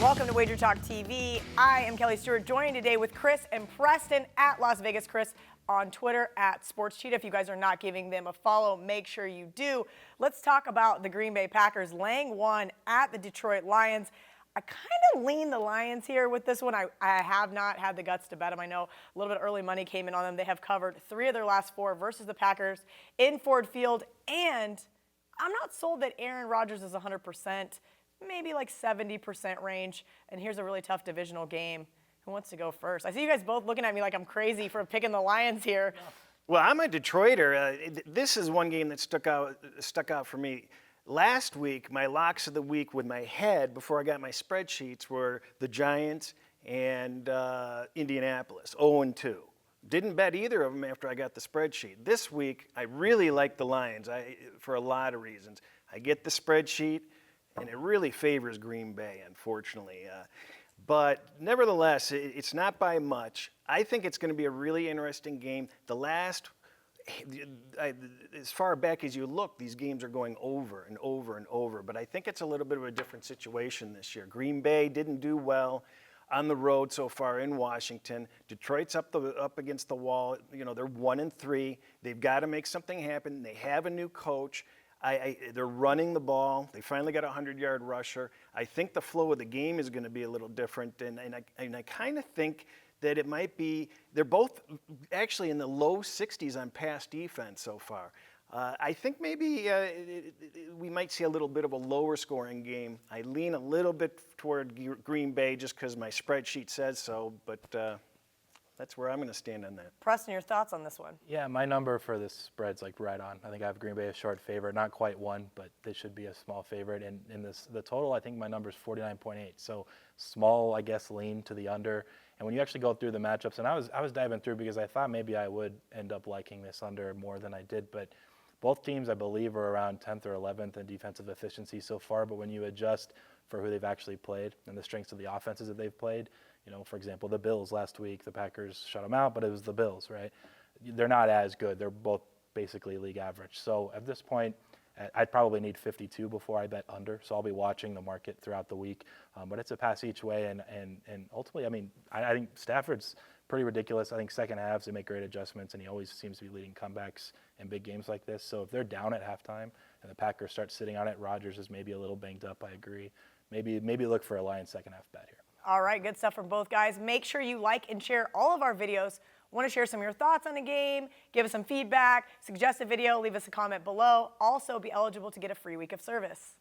Welcome to WagerTalk TV. I am Kelly Stewart, joined today with Chris and Preston at Las Vegas Chris on Twitter at Sports Cheetah. If you guys are not giving them a follow, make sure you do. Let's talk about the Green Bay Packers laying 1 at the Detroit Lions. I kind of lean the Lions here with this one. I have not had the guts to bet them. I know a little bit early money came in on them. They have covered 3 of their last 4 versus the Packers in Ford Field. And I'm not sold that Aaron Rodgers is 100%, maybe like 70% range. And here's a really tough divisional game. Who wants to go first? I see you guys both looking at me like I'm crazy for picking the Lions here. Well, I'm a Detroiter. This is one game that stuck out for me. Last week, my locks of the week with my head, before I got my spreadsheets, were the Giants and Indianapolis, 0-2. Didn't bet either of them after I got the spreadsheet. This week, I really like the Lions for a lot of reasons. I get the spreadsheet, and it really favors Green Bay, unfortunately. But nevertheless, it's not by much. I think it's going to be a really interesting game. As far back as you look, these games are going over and over and over. But I think it's a little bit of a different situation this year. Green Bay didn't do well on the road so far in Washington. Detroit's up against the wall. You know, they're 1-3. They've got to make something happen. They have a new coach. They're running the ball. They finally got a 100-yard rusher. I think the flow of the game is going to be a little different, and I kind of think that it might be, they're both actually in the low 60s on pass defense so far. I think maybe we might see a little bit of a lower scoring game. I lean a little bit toward Green Bay just because my spreadsheet says so, but that's where I'm going to stand on that. Preston, your thoughts on this one? Yeah, my number for this spread's like right on. I think I have Green Bay a short favorite, not quite 1, but they should be a small favorite. And in the total, I think my number is 49.8. So small, I guess, lean to the under. And when you actually go through the matchups, and I was diving through because I thought maybe I would end up liking this under more than I did, but both teams, I believe, are around 10th or 11th in defensive efficiency so far. But when you adjust for who they've actually played and the strengths of the offenses that they've played, you know, for example, the Bills last week, the Packers shut them out, but it was the Bills, right? They're not as good. They're both basically league average. So at this point, I'd probably need 52 before I bet under. So I'll be watching the market throughout the week. But it's a pass each way. And ultimately, I mean, I think Stafford's pretty ridiculous. I think second halves, they make great adjustments, and he always seems to be leading comebacks in big games like this. So if they're down at halftime and the Packers start sitting on it, Rodgers is maybe a little banged up, I agree. Maybe look for a Lions second half bet here. All right, good stuff from both guys. Make sure you like and share all of our videos. Want to share some of your thoughts on the game, give us some feedback, suggest a video, leave us a comment below. Also be eligible to get a free week of service.